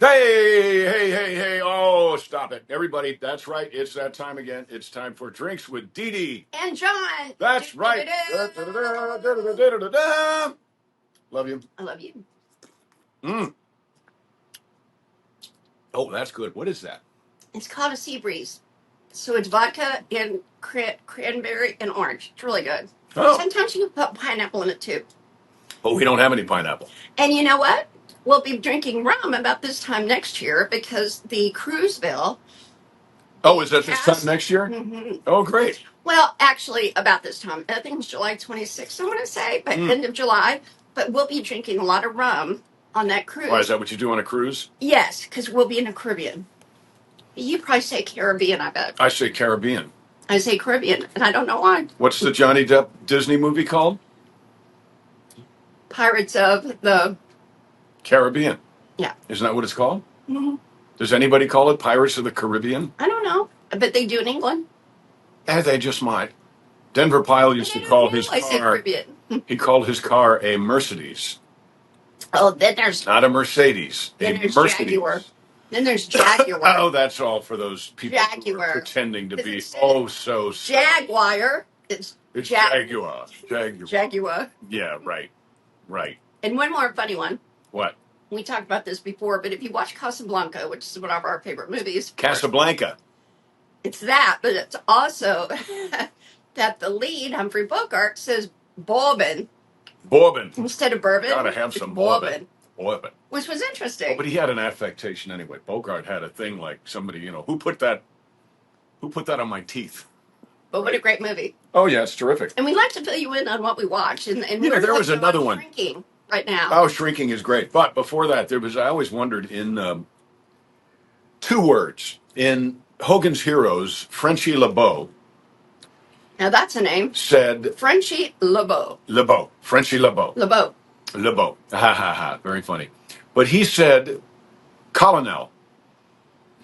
Hey. Oh, stop it. Everybody, that's right. It's that time again. It's time for Drinks with Dee Dee. And John. That's right. Da-da-da-da-da-da-da-da. Love you. I love you. Mm. Oh, that's good. What is that? It's called a sea breeze. So it's vodka and cranberry and orange. It's really good. Oh. Sometimes you can put pineapple in it too. But we don't have any pineapple. And you know what? We'll be drinking rum about this time next year because the Cruiseville. Oh, is that this time next year? Mm-hmm. Oh, great. Well, actually, about this time. I think it's July 26th, I want to say, but end of July. But we'll be drinking a lot of rum on that cruise. Why, is that what you do on a cruise? Yes, because we'll be in the Caribbean. You probably say Caribbean, I bet. I say Caribbean. I say Caribbean, and I don't know why. What's the Johnny Depp Disney movie called? Pirates of the Caribbean. Yeah. Isn't that what it's called? Mm-hmm. Does anybody call it Pirates of the Caribbean? I don't know. I bet they do in England. They just might. Denver Pyle used to call his car. I say Caribbean. He called his car a Mercedes. Oh, then there's not a Mercedes. Then there's Mercedes. Jaguar. Then there's Jaguar. Oh, that's all for those people who are pretending to be so Jaguar. It's Jaguar. Jaguar. Yeah, right. And one more funny one. What? We talked about this before, but if you watch Casablanca, which is one of our favorite movies, Casablanca. It's that, but it's also that the lead, Humphrey Bogart, says bourbon instead of bourbon. Gotta have some bourbon. Which was interesting. Oh, but he had an affectation anyway. Bogart had a thing like somebody, who put that on my teeth. But what a great movie. Oh, yeah, it's terrific. And we like to fill you in on what we watch. And there was another one. Shrinking right now. Oh, Shrinking is great. But before that, I always wondered in two words. In Hogan's Heroes, Frenchie LeBeau. Now that's a name. Said Frenchie LeBeau. Frenchie LeBeau. LeBeau. Ha ha ha. Very funny. But he said Colonel.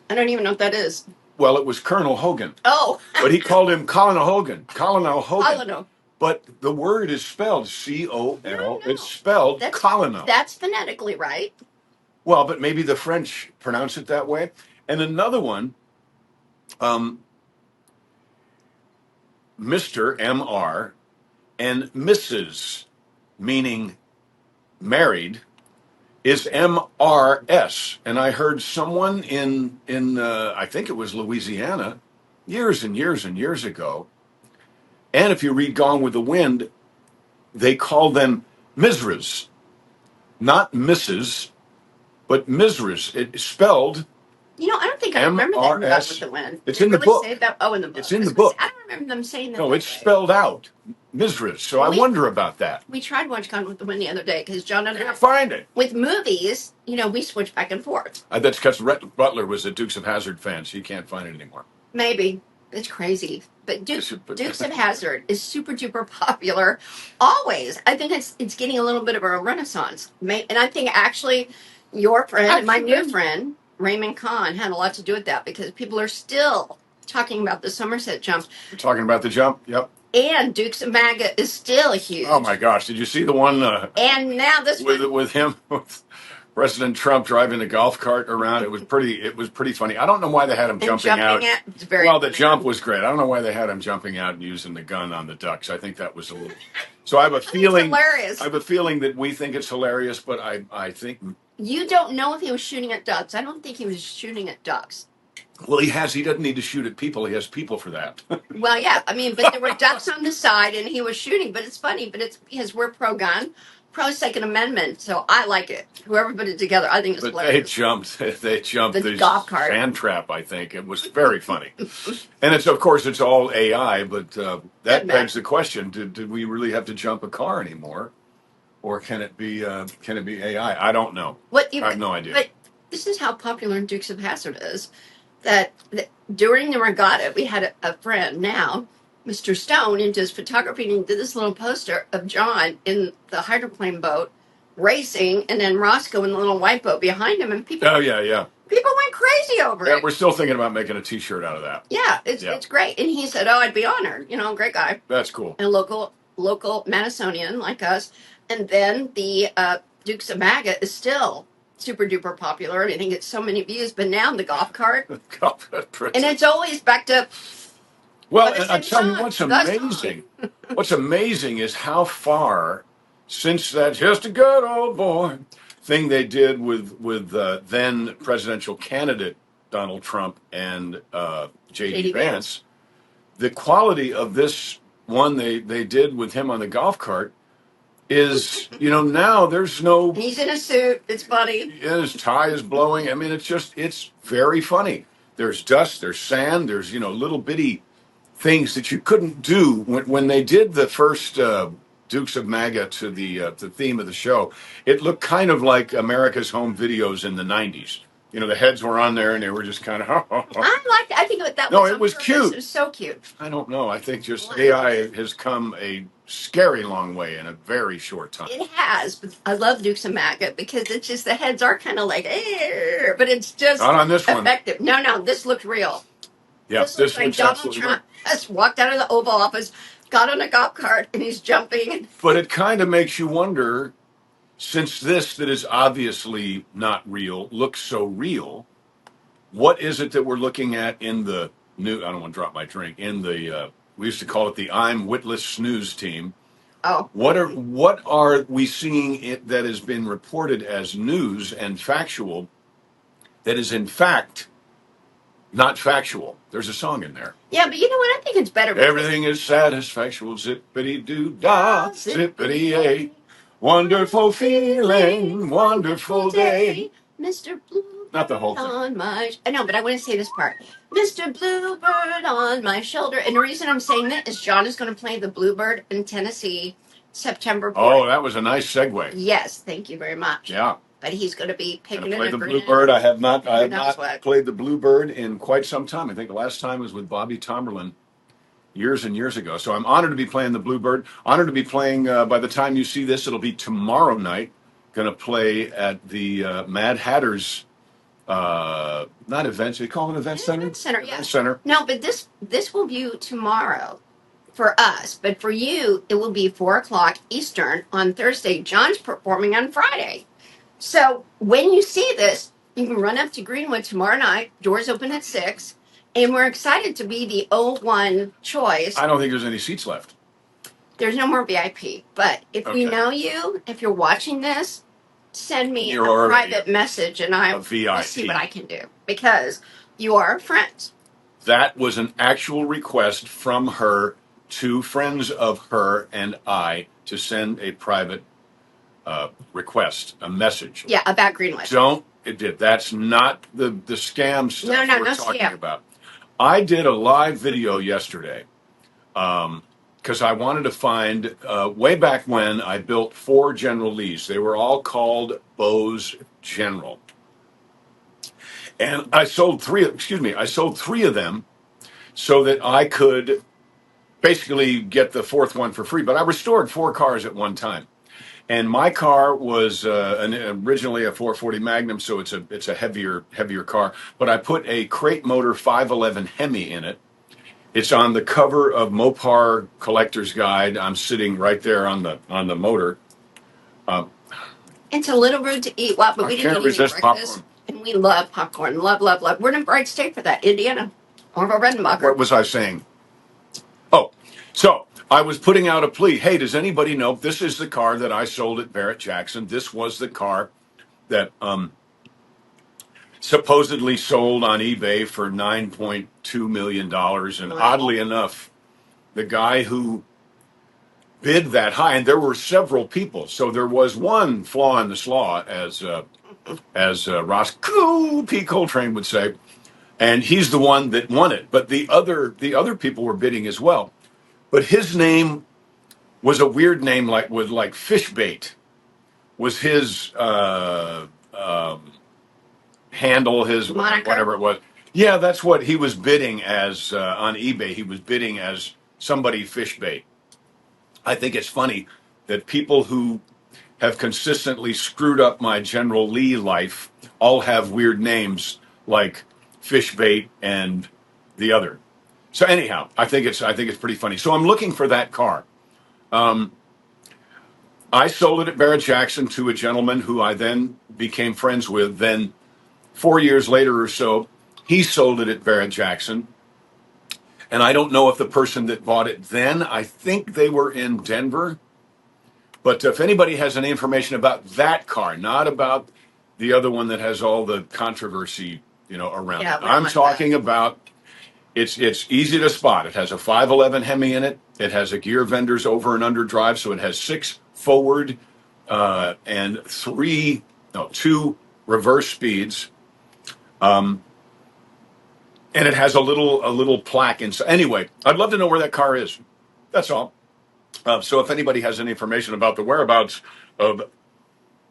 I don't even know what that is. Well, it was Colonel Hogan. Oh. But he called him Colonel Hogan. Colonel Hogan. Colonel. But the word is spelled C-O-L. No. It's spelled Colonel. That's phonetically right. Well, but maybe the French pronounce it that way. And another one, Mr. M.R. and Mrs., meaning married, is M.R.S. And I heard someone in I think it was Louisiana, years and years and years ago. And if you read Gone with the Wind, they call them Misras. Not Mrs., but Misras. It's spelled I don't think I remember that in Gone with the Wind. It's in the book. Say that? Oh, in the book. It's in the book. I don't remember them saying that. No, it's spelled out. Misras. So I wonder about that. We tried to watch Gone with the Wind the other day because John and I can't find it. With movies, we switch back and forth. That's because Rhett Butler was a Dukes of Hazzard fan, so you can't find it anymore. Maybe. It's crazy. But Dukes of Hazzard is super duper popular always. I think it's getting a little bit of a renaissance. And I think actually your friend and my new friend, Raymond Kahn, had a lot to do with that because people are still talking about the Somerset jump. You're talking about the jump? Yep. And Dukes of MAGA is still huge. Oh my gosh! Did you see the one? And now this with him, with President Trump driving the golf cart around. It was pretty funny. I don't know why they had him jumping out. It's very well, the jump was great. I don't know why they had him jumping out and using the gun on the ducks. I think that was a little. So I have a feeling. Hilarious. I have a feeling that we think it's hilarious, but I think you don't know if he was shooting at ducks. I don't think he was shooting at ducks. Well, he doesn't need to shoot at people. He has people for that. Well, yeah. I mean, but there were ducks on the side and he was shooting. But it's funny. But it's because we're pro-gun, pro-Second Amendment. So I like it. Whoever put it together, I think it's hilarious. They jumped the golf cart. Sand trap, I think. It was very funny. And of course, it's all AI. But that begs the question, did we really have to jump a car anymore? Or can it be AI? I don't know. I have no idea. But this is how popular Dukes of Hazzard is. That during the regatta, we had a friend now, Mr. Stone, into his photography, and he did this little poster of John in the hydroplane boat racing, and then Roscoe in the little white boat behind him, and people. Oh yeah. People went crazy over it. We're still thinking about making a T-shirt out of that. Yeah, it's great. And he said, "Oh, I'd be honored." Great guy. That's cool. And local Madisonian like us, and then the Dukes of MAGA is still super duper popular. And I think it's so many views. But now the golf cart, God, and it's always backed up. well, By the and I same tell you song, what's the song. amazing. What's amazing is how far since that "just a good old boy" thing they did with then presidential candidate Donald Trump and J.D. JD Vance. Vance, the quality of this one they did with him on the golf cart is, now there's no, He's in a suit. It's funny. his tie is blowing. I mean, it's very funny. There's dust, there's sand, there's, little bitty things that you couldn't do when they did the first Dukes of MAGA to the theme of the show. It looked kind of like America's Home Videos in the '90s. The heads were on there and they were just kind of. I think that No, was it on was purpose. cute. It was so cute. I don't know. I think just AI has come a scary long way in a very short time. It has, but I love Dukes of MAGA because it's just the heads are kind of like, but it's just Not on this one. effective. No, this looked real. Yeah, this looks like Donald Trump has walked out of the Oval Office, got on a golf cart, and he's jumping. But it kind of makes you wonder, since this that is obviously not real looks so real, what is it that we're looking at in the new? I don't want to drop my drink. In the we used to call it the "I'm Witless" snooze team. Oh, What are we seeing it that has been reported as news and factual that is in fact not factual? There's a song in there. yeah, but you know what? I think it's better. Everything is satisfactual, zippity doo dah, zippity a. Wonderful feeling, wonderful day. Mr. Bluebird Not the whole thing. on my. I know, but I want to say this part. Mr. Bluebird on my shoulder. And the reason I'm saying that is John is going to play the Bluebird in Tennessee September 4th. Oh, that was a nice segue. Yes, thank you very much. Yeah. But he's going to be picking play it the Bluebird. I have not played the Bluebird in quite some time. I think the last time was with Bobby Tomerlin years and years ago. So I'm honored to be playing the Bluebird. Honored to be playing, by the time you see this, it'll be tomorrow night. Going to play at the Mad Hatter's, not events, they call it event center? Event center, yeah. Event center. No, but this will be tomorrow for us. But for you, it will be 4 o'clock Eastern on Thursday. John's performing on Friday. So when you see this, you can run up to Greenwood tomorrow night. Doors open at 6. And we're excited to be the 01 choice. I don't think there's any seats left. There's no more VIP. But if we know you, if you're watching this, send me a private message and I will see what I can do. Because you are friends. That was an actual request from her to friends of her and I to send a private request, a message. Yeah, about Greenwood. That's not the scam stuff we're talking about. I did a live video yesterday because I wanted to find, way back when I built 4 General Lees. They were all called Bose General. And I sold 3 of them so that I could basically get the 4th one for free. But I restored 4 cars at one time. And my car was originally a 440 Magnum, so it's a heavier car. But I put a crate motor 511 Hemi in it. It's on the cover of Mopar Collector's Guide. I'm sitting right there on the motor. It's a little rude to eat. Well, but we didn't resist breakfast, popcorn. And we love popcorn. Love. We're in a bright state for that. Indiana. Orville Redenbacher. What was I saying? Oh, so I was putting out a plea. Hey, does anybody know? This is the car that I sold at Barrett Jackson. This was the car that supposedly sold on eBay for $9.2 million. And oddly enough, the guy who bid that high, and there were several people. So there was one flaw in the slaw, as Ross P. Coltrane would say. And he's the one that won it. But the other people were bidding as well. But his name was a weird name, like fish bait was his handle, his moniker. Whatever it was. Yeah, that's what he was bidding as on eBay. He was bidding as somebody fish bait. I think it's funny that people who have consistently screwed up my General Lee life all have weird names like fish bait and the other. So anyhow, I think it's pretty funny. So I'm looking for that car. I sold it at Barrett Jackson to a gentleman who I then became friends with. Then 4 years later or so, he sold it at Barrett Jackson. And I don't know if the person that bought it then, I think they were in Denver. But if anybody has any information about that car, not about the other one that has all the controversy, around Yeah, it. we don't I'm want talking that. about it's easy to spot. It has a 511 Hemi in it. It has a gear vendors over and under drive, so it has 6 forward and 2 reverse speeds. And it has a little plaque inside. Anyway, I'd love to know where that car is. That's all. So if anybody has any information about the whereabouts of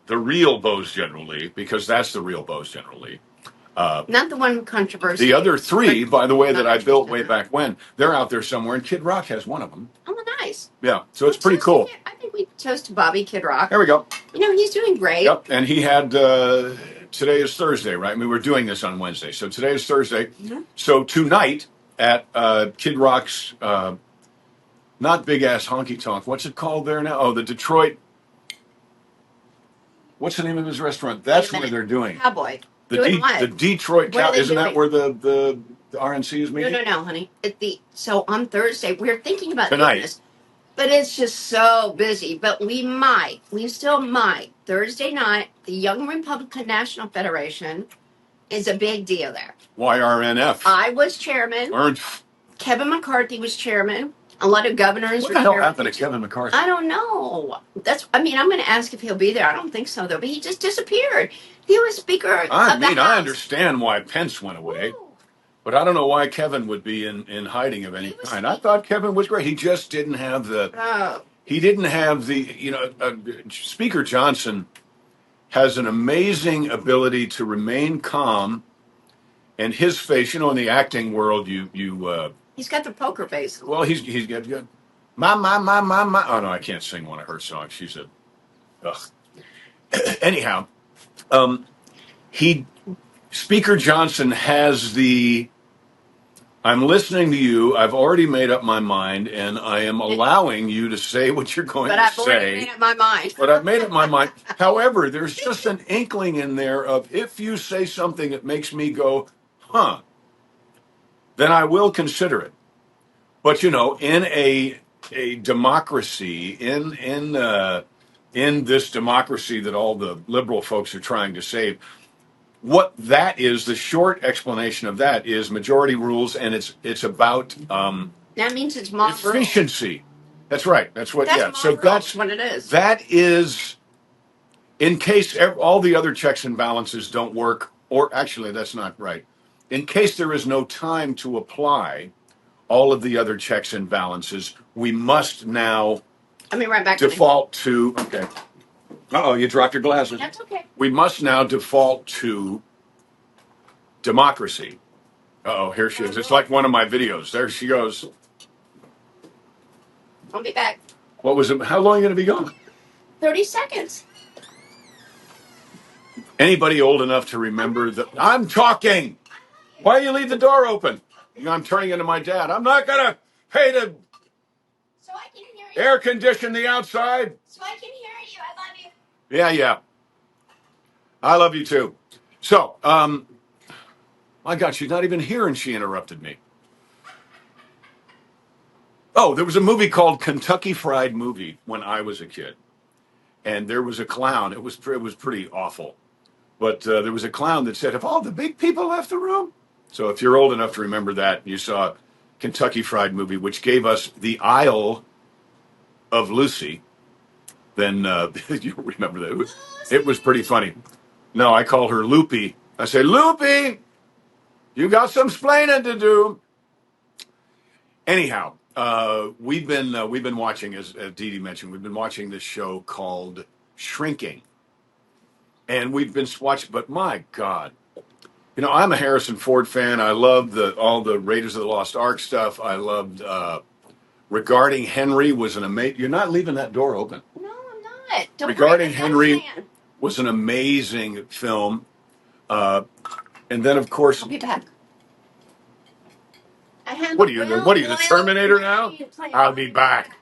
the real Bose General Lee, because that's the real Bose General Lee. Not the one controversy. The other 3, by the way, that I built way Interested in. back when, they're out there somewhere, and Kid Rock has one of them. Oh, nice. Yeah, so it's pretty cool. I think we toast to Bobby Kid Rock. There we go. He's doing great. Yep, and he had, today is Thursday, right? I mean, we're doing this on Wednesday, so today is Thursday. Mm-hmm. So tonight at Kid Rock's, not Big Ass Honky Tonk, what's it called there now? Oh, the Detroit, what's the name of his restaurant? That's where they're doing. Cowboy. The Detroit Cow. Isn't that where the RNC is meeting? No, honey. So on Thursday, we're thinking about Tonight. doing this, but it's just so busy. But we still might. Thursday night, the Young Republican National Federation is a big deal there. YRNF. I was chairman. Kevin McCarthy was chairman. A lot of governors. What the hell happened to Kevin McCarthy? I don't know. I'm going to ask if he'll be there. I don't think so, though. But he just disappeared. He was Speaker of the House. I understand why Pence went away. Ooh. But I don't know why Kevin would be in hiding of any kind. I thought Kevin was great. He just didn't have the... He didn't have the... Speaker Johnson has an amazing ability to remain calm. And his face, in the acting world, he's got the poker face. Well, he's got good. My. Oh no, I can't sing one of her songs. She's a. Ugh. Anyhow, Speaker Johnson has the. I'm listening to you. I've already made up my mind, and I am allowing you to say what you're going to say. But I've already made up my mind. But I've made up my mind. However, there's just an inkling in there of if you say something that makes me go, huh, then I will consider it. But in a democracy, in this democracy that all the liberal folks are trying to save, what that is, the short explanation of that is majority rules, and it's about that means it's mob efficiency. Rule. That's right. That's what. That's So that's what it is. That is, in case all the other checks and balances don't work, or actually that's not right. In case there is no time to apply all of the other checks and balances, we must now right back default to. Okay. Uh-oh, you dropped your glasses. That's okay. We must now default to democracy. Uh-oh, here she is. It's like one of my videos. There she goes. I'll be back. What was it? How long are you going to be gone? 30 seconds. Anybody old enough to remember that? I'm talking. Why do you leave the door open? I'm turning into my dad. I'm not going to pay to so I can hear you. Air condition the outside. So I can hear you. I love you. Yeah. I love you too. So, my God, she's not even here and she interrupted me. Oh, there was a movie called Kentucky Fried Movie when I was a kid. And there was a clown. It was pretty awful. But there was a clown that said, have all the big people left the room? So if you're old enough to remember that, you saw Kentucky Fried Movie, which gave us the Isle of Lucy, then you remember that. It was pretty funny. No, I call her Loopy. I say, Loopy, you got some splaining to do. Anyhow, we've been watching, as Dee Dee mentioned, we've been watching this show called Shrinking. And we've been watching, but my God, I'm a Harrison Ford fan. I love all the Raiders of the Lost Ark stuff. I loved Regarding Henry was an amazing. You're not leaving that door open. No, I'm not. Don't Regarding Henry was an amazing film. And then, of course, I'll be back. What are you, the Terminator now? I'll be back.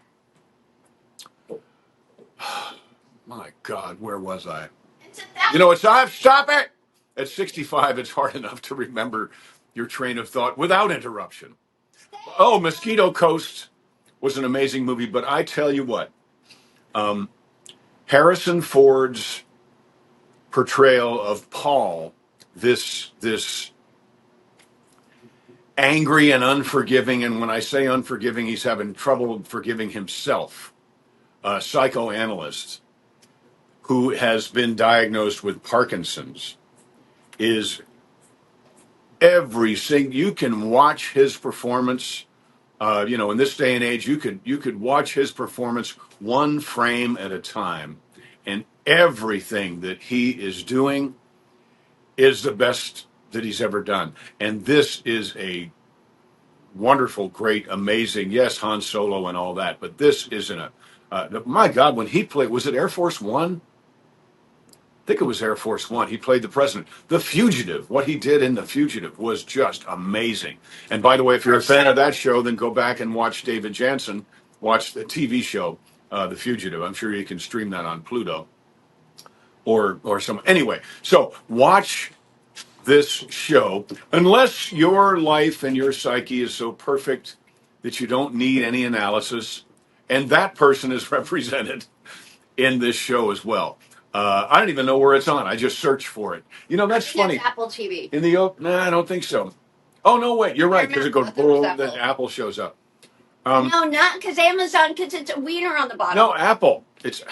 God, where was I? It's a You know, it's time. Stop it. At 65, it's hard enough to remember your train of thought without interruption. Oh, Mosquito Coast was an amazing movie, but I tell you what, Harrison Ford's portrayal of Paul, this angry and unforgiving, and when I say unforgiving, he's having trouble forgiving himself, a psychoanalyst who has been diagnosed with Parkinson's, is everything. You can watch his performance. In this day and age, you could watch his performance one frame at a time, and everything that he is doing is the best that he's ever done. And this is a wonderful, great, amazing. Yes, Han Solo and all that, but this isn't a. My God, when he played, was it Air Force One? I think it was Air Force One. He played the president. The Fugitive, what he did in The Fugitive was just amazing. And by the way, if you're a fan of that show, then go back and watch David Jansen, watch the TV show, The Fugitive. I'm sure you can stream that on Pluto or some. Anyway, so watch this show. Unless your life and your psyche is so perfect that you don't need any analysis, and that person is represented in this show as well. I don't even know where it's on. I just searced for it. You know, that's funny. It's Apple TV. In the no, I don't think so. Oh no, wait, you're right, because it goes boom, then Apple shows up. No, not because Amazon, because it's a wiener on the bottom. No, Apple. It's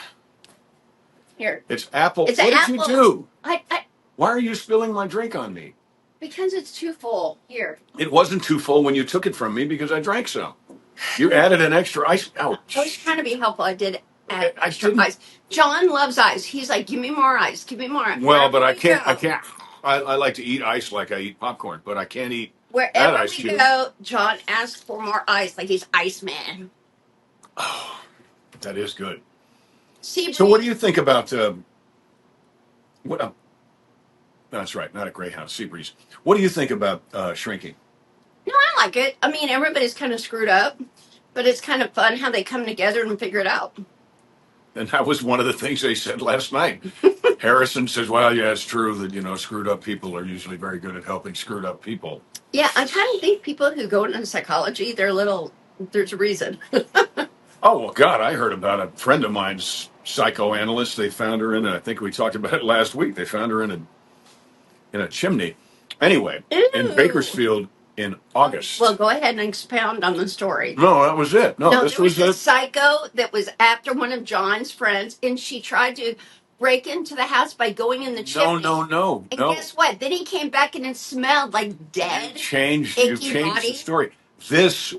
here. It's Apple. It's what did Apple. you do? I Why are you spilling my drink on me? Because it's too full. Here. It wasn't too full when you took it from me because I drank some. You added an extra ice. Ouch. I was trying to be helpful. I did add I extra didn't. ice. John loves ice. He's like, give me more ice. Give me more ice. Well, but I Wherever we can't. go- I can't. I like to eat ice like I eat popcorn, but I can't eat that Wherever ice we cube. go, John asks for more ice, like he's Iceman. Oh, that is good. See, So, what do you think about what? That's right, not a Greyhound, Seabreeze. What do you think about shrinking? No, I like it. I mean, everybody's kind of screwed up, but it's kind of fun how they come together and figure it out. And that was one of the things they said last night. Harrison says, "Well, yeah, it's true that screwed up people are usually very good at helping screwed up people." Yeah, I kind of think people who go into psychology, there's a reason. Oh, well, God, I heard about a friend of mine's psychoanalyst. They found her I think we talked about it last week. They found her in a chimney. Anyway, in Bakersfield in August. Well, go ahead and expound on the story. No, that was it. No, this there was a it. psycho that was after one of John's friends, and she tried to break into the house by going in the chimney. No. And guess what? Then he came back and it smelled like dead. You changed body. the story. This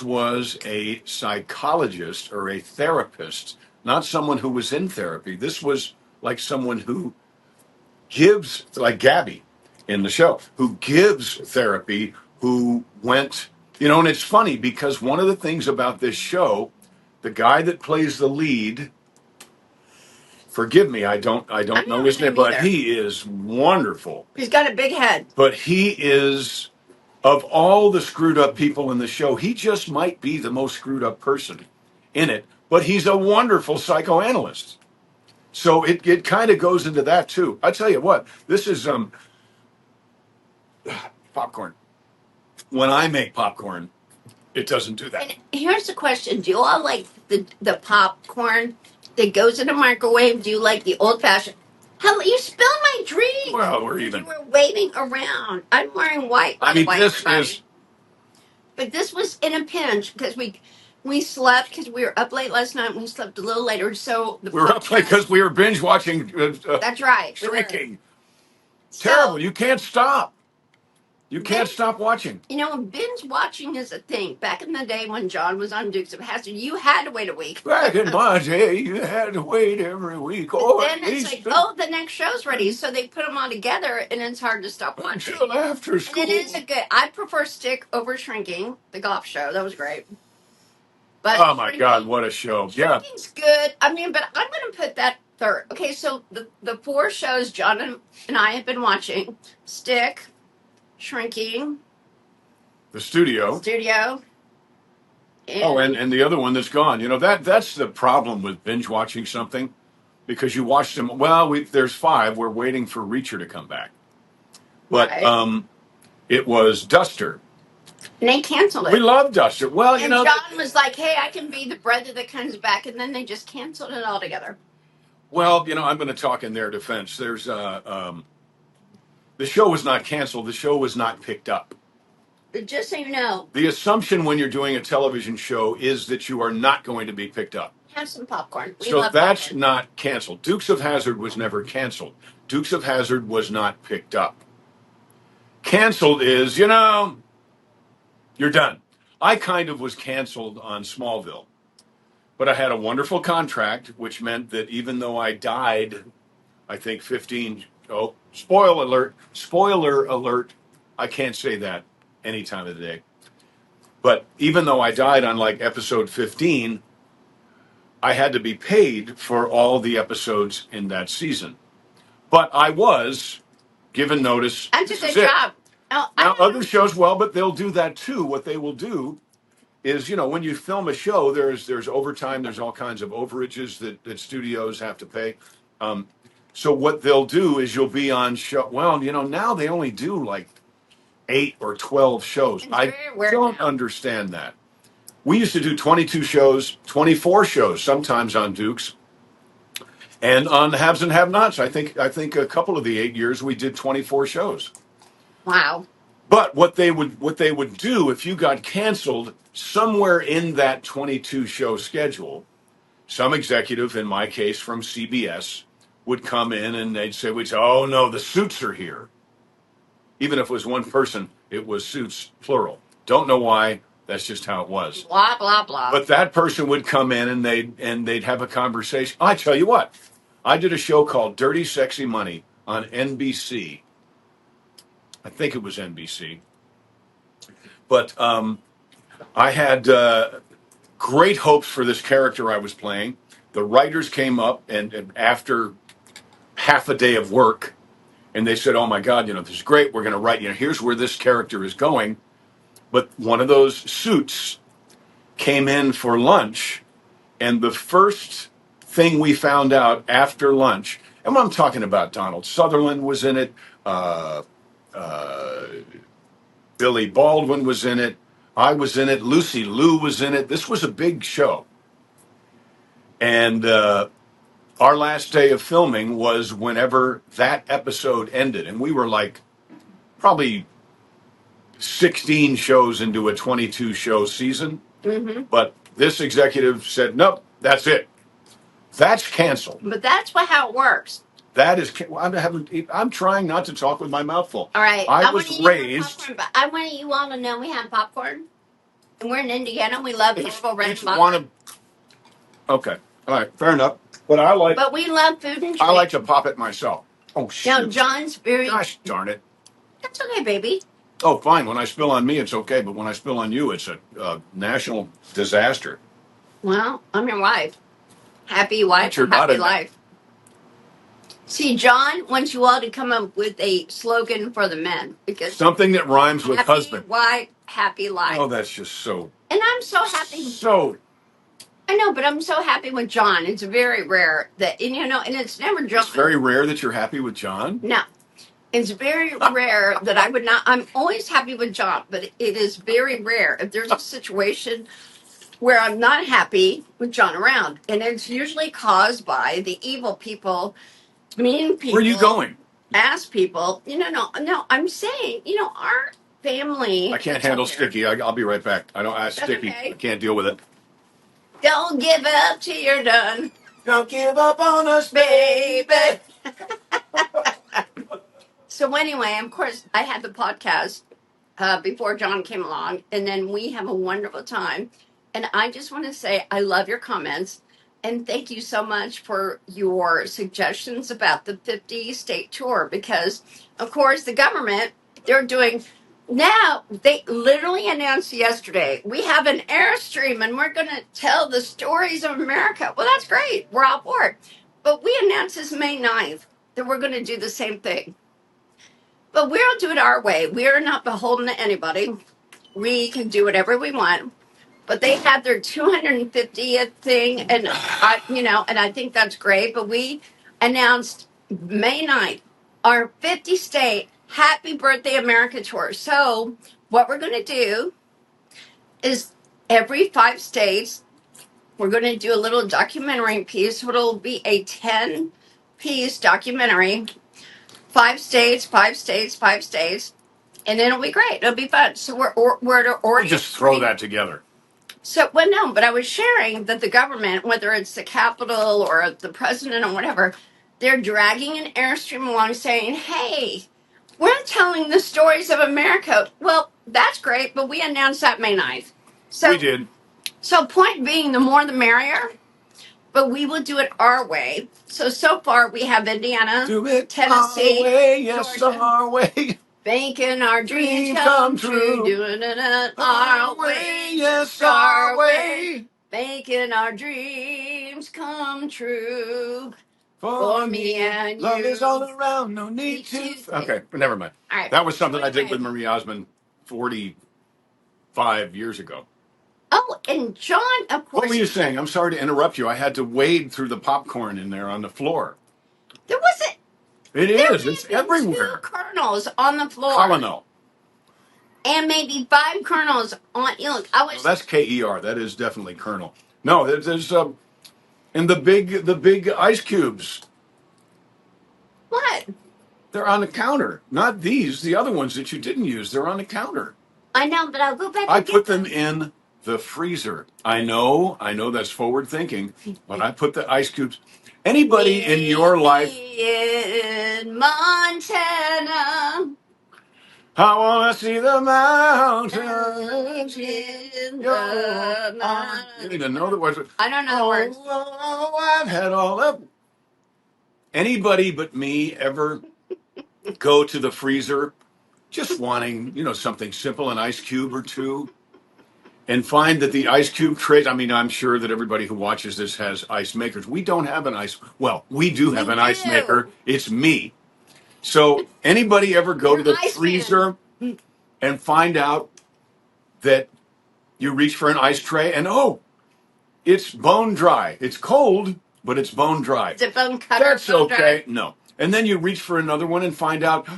was a psychologist or a therapist, not someone who was in therapy. This was like someone who gives, like Gabby in the show, who gives therapy, who went, and it's funny because one of the things about this show, the guy that plays the lead, forgive me, I don't know his name, but he is wonderful. He's got a big head. But he is, of all the screwed up people in the show, he just might be the most screwed up person in it, but he's a wonderful psychoanalyst. So it kind of goes into that too. I tell you what, this is popcorn. When I make popcorn, it doesn't do that. And here's the question: do you all like the popcorn that goes in a microwave? Do you like the old fashioned? Hell, you spilled my drink. Well, we're even. You were waving around. I'm wearing white. But this was in a pinch because we slept because we were up late last night. And we slept a little later, so we were up late because we were binge watching. That's right. Shrinking. Terrible. You can't stop. You can't stop watching. Binge watching is a thing. Back in the day when John was on Dukes of Hazzard, you had to wait a week. Back in my day, you had to wait every week. Then it's like, the next show's ready. So they put them all together, and it's hard to stop watching. Until after school. And it is good. I prefer Stick over Shrinking, the golf show. That was great. But oh, my God, what a show. Shrinking's good. I mean, but I'm going to put that third. Okay, so the four shows John and I have been watching: Stick, Shrinking, The Studio, Oh, and the other one that's gone. That's the problem with binge watching something, because you watch them. Well, there's 5. We're waiting for Reacher to come back, but right. it was Duster. And they canceled We it. love Duster. Well, And John was like, "Hey, I can be the brother that comes back," and then they just canceled it altogether. well, I'm going to talk in their defense. The show was not canceled. The show was not picked up. But just so you know, The assumption when you're doing a television show is that you are not going to be picked up. have some popcorn. We So love that's popcorn. not canceled. Dukes of Hazzard was never canceled. Dukes of Hazzard was not picked up. Canceled is, you're done. I kind of was canceled on Smallville, but I had a wonderful contract, which meant that even though I died, I think 15. Oh, spoiler alert. I can't say that any time of the day. But even though I died on like episode 15, I had to be paid for all the episodes in that season. But I was given notice. That's a good job. Oh, Now, other shows, well, but they'll do that too. What they will do is, when you film a show, there's overtime, there's all kinds of overages that studios have to pay. So what they'll do is you'll be on show. Well, now they only do like 8 or 12 shows. I don't understand that. We used to do 22 shows, 24 shows, sometimes on Dukes, and on Haves and Have-Nots. I think a couple of the 8 years we did 24 shows. Wow. But what they would do if you got canceled somewhere in that 22 show schedule, some executive, in my case from CBS, would come in and we'd say, "Oh no, the suits are here." Even if it was one person, it was suits plural. Don't know why. That's just how it was. Blah blah blah. But that person would come in and they'd have a conversation. I tell you what, I did a show called Dirty Sexy Money on NBC. I think it was NBC. But I had great hopes for this character I was playing. The writers came up and after half a day of work, and they said, "Oh my God, this is great. We're going to write. Here's where this character is going." But one of those suits came in for lunch, and the first thing we found out after lunch, and what I'm talking about, Donald Sutherland was in it, Billy Baldwin was in it, I was in it, Lucy Liu was in it. This was a big show. And our last day of filming was whenever that episode ended. And we were like probably 16 shows into a 22 show season. Mm-hmm. But this executive said, "Nope, that's it. That's canceled." But that's how it works. That is, I'm trying not to talk with my mouth full. All right. I was raised. Popcorn, but I want you all to know we have popcorn. And we're in Indiana. We love purple red It's popcorn. one of. Okay. All right. Fair enough. But we love food and drink. I like to pop it myself. Oh, shit. Now, John's very. Gosh darn it. That's okay, baby. Oh, fine. When I spill on me, it's okay. But when I spill on you, it's a national disaster. Well, I'm your wife. Happy wife, happy life. See, John wants you all to come up with a slogan for the men. Because something that rhymes with husband. Happy wife, happy life. Oh, that's just so. And I'm so happy. I know, but I'm so happy with John. It's very rare that, and it's never John. It's very rare that you're happy with John? No. It's very rare that I would not. I'm always happy with John, but it is very rare if there's a situation where I'm not happy with John around. And it's usually caused by the evil people, mean people. Where are you going? Ass people. No, I'm saying, our family. I can't handle sticky. I'll be right back. I don't ask sticky. Okay. I can't deal with it. Don't give up till you're done. Don't give up on us, baby. So anyway, of course, I had the podcast before John came along, and then we have a wonderful time. And I just want to say I love your comments, and thank you so much for your suggestions about the 50-state tour, because, of course, the government, they're doing... Now, they literally announced yesterday, we have an Airstream, and we're going to tell the stories of America. Well, that's great. We're all for it. But we announced this May 9th that we're going to do the same thing. But we'll do it our way. We are not beholden to anybody. We can do whatever we want. but they had their 250th thing, and I think that's great. But we announced May 9th our 50 state Happy Birthday America tour. So what we're going to do is every 5 states we're going to do a little documentary piece. It'll be a 10-piece documentary. 5 states, 5 states, 5 states, and it'll be great. It'll be fun. So we're We'll just throw that together. So, well, no, but I was sharing that the government, whether it's the Capitol or the president or whatever, they're dragging an Airstream along saying, hey, we're telling the stories of America. Well, that's great, but we announced that May 9th. So, we did. So, point being, the more the merrier, but we will do it our way. So far, we have Indiana, do it Tennessee, our way, yes, Georgia. Our way. Making our dreams come true. Doing it our way, yes, our way. Making our dreams come true. For me and love you. Love is all around, no need to. Okay, but never mind. All right. That was something I did with Marie Osmond 45 years ago. Oh, and John, of course. What were you saying? I'm sorry to interrupt you. I had to wade through the popcorn in there on the floor. There wasn't. It is. It's everywhere. 2 kernels on the floor. Colonel. And maybe 5 kernels on. Look, well, that's KER. That is definitely kernel. No, there's and the big ice cubes. What? They're on the counter. Not these. The other ones that you didn't use. They're on the counter. I know, but I'll go back. I put them in the freezer. I know that's forward thinking, but I put the ice cubes. Anybody in your life in Montana? I want to see the mountains in your arms. You need to know the words. I don't know the words. Oh, I've had all of. Anybody but me ever go to the freezer just wanting, something simple, an ice cube or two, and find that the ice cube trays, I'm sure that everybody who watches this has ice makers. We don't have an ice. Well, we do have an ice maker. It's me. So anybody ever go to the freezer and find out that you reach for an ice tray and it's bone dry. It's cold, but it's bone dry. Is it bone cutter? That's okay. No. And then you reach for another one and find out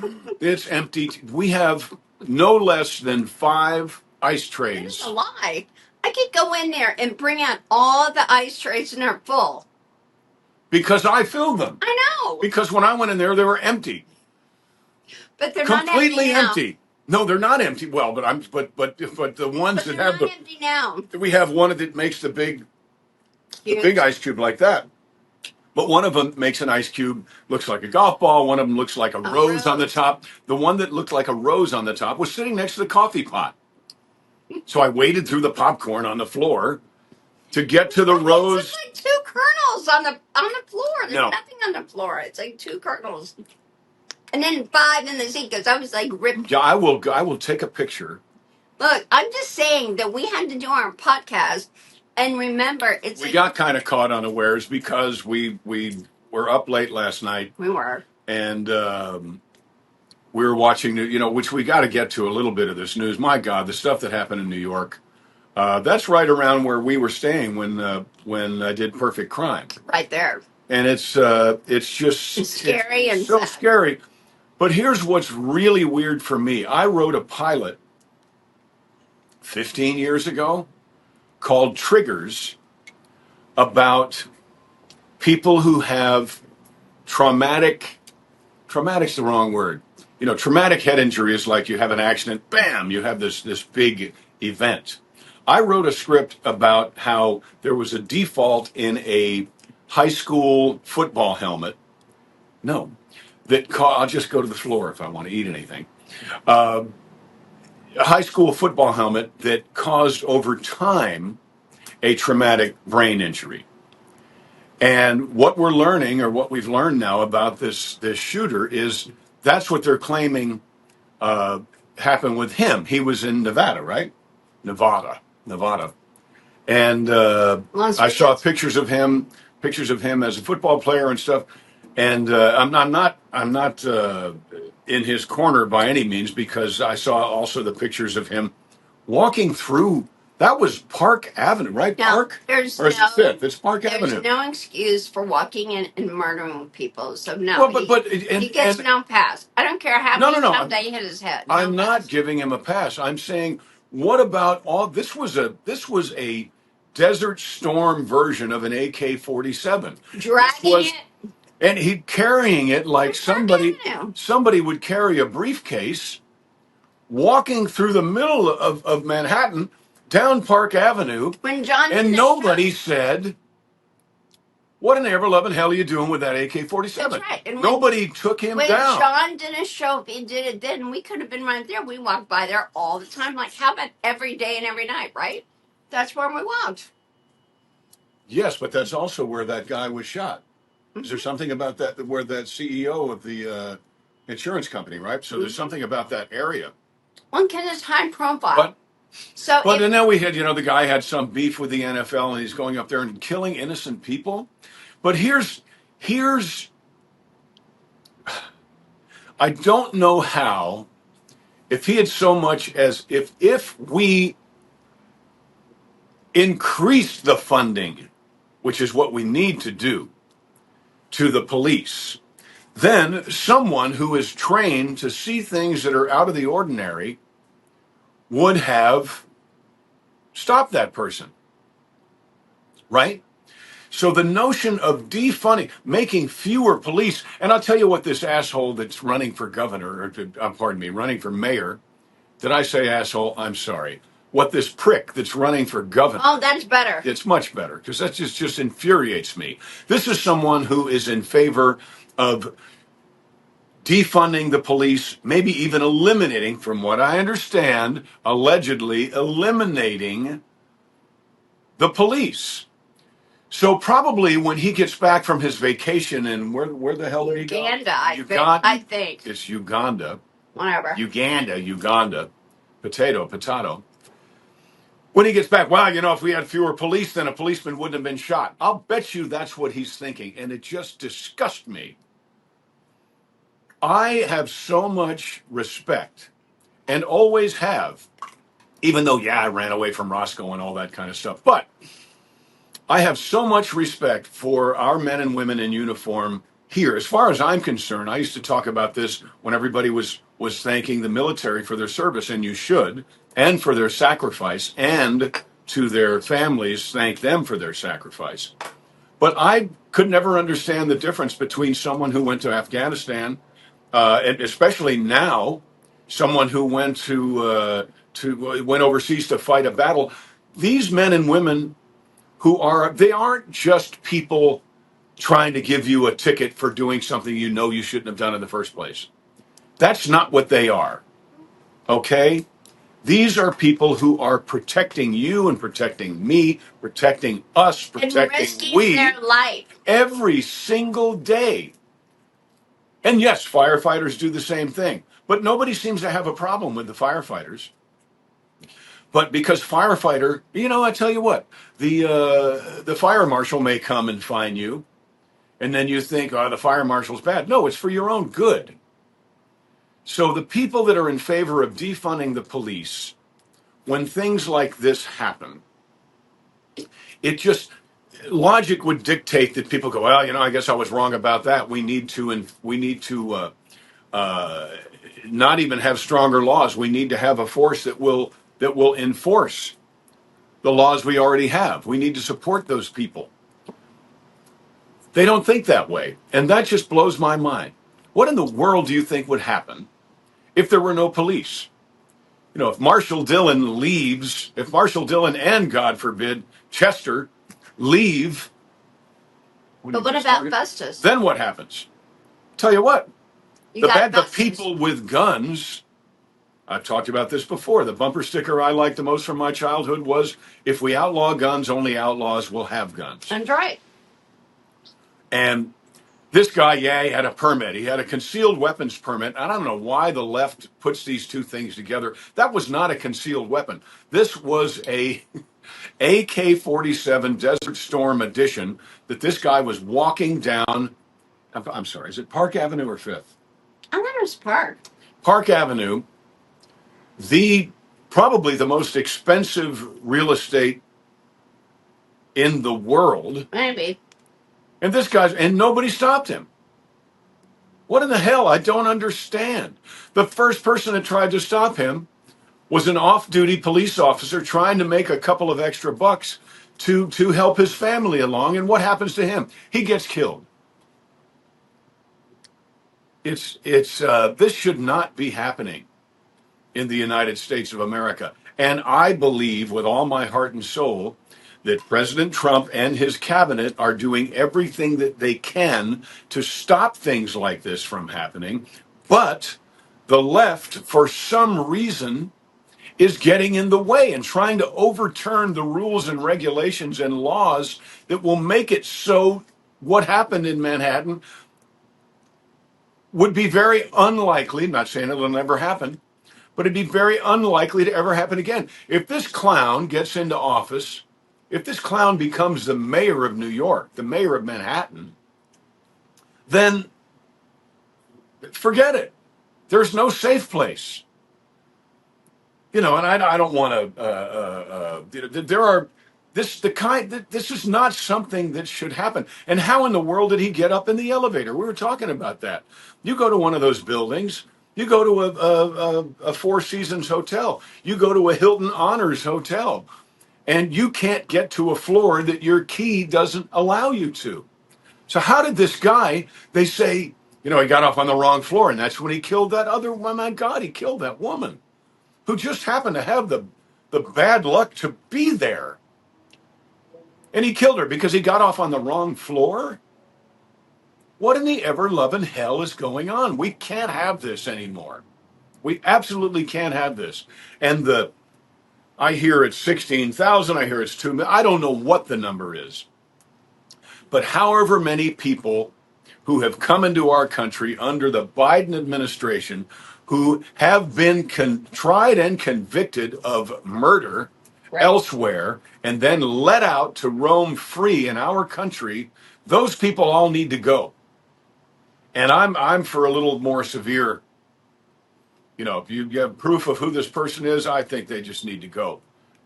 it's empty. We have no less than 5 ice trays. That's a lie. I could go in there and bring out all the ice trays and they're full. Because I filled them. I know. Because when I went in there, they were empty. But they're completely not empty. No, they're not empty. Well, but the ones that have not empty now. We have one that makes the big ice cube like that. But one of them makes an ice cube, looks like a golf ball. One of them looks like a rose on the top. The one that looked like a rose on the top was sitting next to the coffee pot. So I waded through the popcorn on the floor to get to the rose. It's like 2 kernels on the floor. There's nothing on the floor. It's like 2 kernels. And then 5 in the sink because I was like ripped. Yeah, I will take a picture. Look, I'm just saying that we had to do our podcast. And remember, we got kind of caught unawares because we were up late last night. We were. And we were watching, which we got to get to a little bit of this news. My God, the stuff that happened in New York. That's right around where we were staying when I did Perfect Crime. Right there. And it's just it's scary and so sad. Scary. But here's what's really weird for me. I wrote a pilot 15 years ago called Triggers about people who have traumatic's the wrong word. Traumatic head injury is like you have an accident, bam, you have this big event. I wrote a script about how there was a default in a high school football helmet. No, I'll just go to the floor if I want to eat anything. A high school football helmet that caused over time a traumatic brain injury. And what we're learning, or what we've learned now about this shooter, is that's what they're claiming happened with him. He was in Nevada, right? Nevada. And I saw pictures of him as a football player and stuff. And I'm not in his corner by any means, because I saw also the pictures of him walking through That was Park Avenue, right? No, Park? there's Or is it Fifth? It's Park Avenue. There's no excuse for walking in and murdering people. So no, Well, but he gets no pass. I don't care how many times they hit his head. No I'm not pass. giving him a pass. I'm saying, what about all this was a Desert Storm version of an AK-47. Dragging it. And he carrying it like Where's Park Avenue? somebody would carry a briefcase, walking through the middle of Manhattan down Park Avenue, When John and nobody said, "What in the ever-loving hell are you doing with that AK-47?" That's right. And nobody took him when down. John didn't show up, he did it then. We could have been right there. We walked by there all the time. Like, how about every day and every night, right? That's where we walked. Yes, but that's also where that guy was shot. Is there something about that where that CEO of the insurance company, right? So there's something about that area. One can his high profile. But and then we had, the guy had some beef with the NFL and he's going up there and killing innocent people. But here's I don't know how, if he had so much as if we increased the funding, which is what we need to do, to the police, then someone who is trained to see things that are out of the ordinary would have stopped that person, right? So the notion of defunding, making fewer police, and I'll tell you what, this asshole that's running for governor, running for mayor, did I say asshole? I'm sorry. What this prick that's running for governor. Oh, that's better. It's much better, because that just infuriates me. This is someone who is in favor of defunding the police, maybe even eliminating, from what I understand, allegedly eliminating the police. So probably when he gets back from his vacation, and where the hell did he go? Uganda, I think. It's Uganda. Whatever. Uganda. Potato. When he gets back, well, if we had fewer police, then a policeman wouldn't have been shot. I'll bet you that's what he's thinking, and it just disgusts me. I have so much respect, and always have, even though, I ran away from Roscoe and all that kind of stuff. But I have so much respect for our men and women in uniform here. As far as I'm concerned, I used to talk about this when everybody was thanking the military for their service, and you should, and for their sacrifice, and to their families, thank them for their sacrifice. But I could never understand the difference between someone who went to Afghanistan, and especially now, someone who went went overseas to fight a battle. These men and women they aren't just people trying to give you a ticket for doing something you shouldn't have done in the first place. That's not what they are. Okay? These are people who are protecting you and protecting me, protecting us, protecting their life every single day. And yes, firefighters do the same thing. But nobody seems to have a problem with the firefighters. But because firefighter, I tell you what, the fire marshal may come and fine you, and then you think, oh, the fire marshal's bad. No, it's for your own good. So the people that are in favor of defunding the police, when things like this happen, logic would dictate that people go, well, I guess I was wrong about that. We need to not even have stronger laws. We need to have a force that will enforce the laws we already have. We need to support those people. They don't think that way. And that just blows my mind. What in the world do you think would happen if there were no police? If Marshall Dillon leaves, if Marshall Dillon and, God forbid, Chester leave. But what about Bustus? Then what happens? Tell you what, the people with guns, I've talked about this before. The bumper sticker I liked the most from my childhood was, if we outlaw guns, only outlaws will have guns. That's right. And this guy, he had a permit. He had a concealed weapons permit. I don't know why the left puts these two things together. That was not a concealed weapon. This was a AK-47 Desert Storm edition that this guy was walking down. I'm sorry, is it Park Avenue or Fifth? I thought it was Park. Park Avenue. The probably the most expensive real estate in the world. Maybe. And and nobody stopped him. What in the hell? I don't understand. The first person that tried to stop him was an off-duty police officer trying to make a couple of extra bucks to help his family along. And what happens to him? He gets killed. This should not be happening in the United States of America. And I believe with all my heart and soul that President Trump and his cabinet are doing everything that they can to stop things like this from happening. But the left, for some reason, is getting in the way and trying to overturn the rules and regulations and laws that will make it so what happened in Manhattan would be very unlikely. I'm not saying it'll never happen, but it'd be very unlikely to ever happen again. If this clown gets into office, if this clown becomes the mayor of New York, the mayor of Manhattan, then forget it. There's no safe place. And I don't want to. There are this is not something that should happen. And how in the world did he get up in the elevator? We were talking about that. You go to one of those buildings. You go to a Four Seasons hotel. You go to a Hilton Honors hotel, and you can't get to a floor that your key doesn't allow you to. So how did this guy? They say he got off on the wrong floor, and that's when he killed that other. Oh my God, he killed that woman who just happened to have the bad luck to be there. And he killed her because he got off on the wrong floor? What in the ever-loving hell is going on? We can't have this anymore. We absolutely can't have this. And I hear it's 16,000, I hear it's 2 million. I don't know what the number is. But however many people who have come into our country under the Biden administration who have been tried and convicted of murder elsewhere and then let out to roam free in our country, those people all need to go. And I'm for a little more severe. If you have proof of who this person is, I think they just need to go.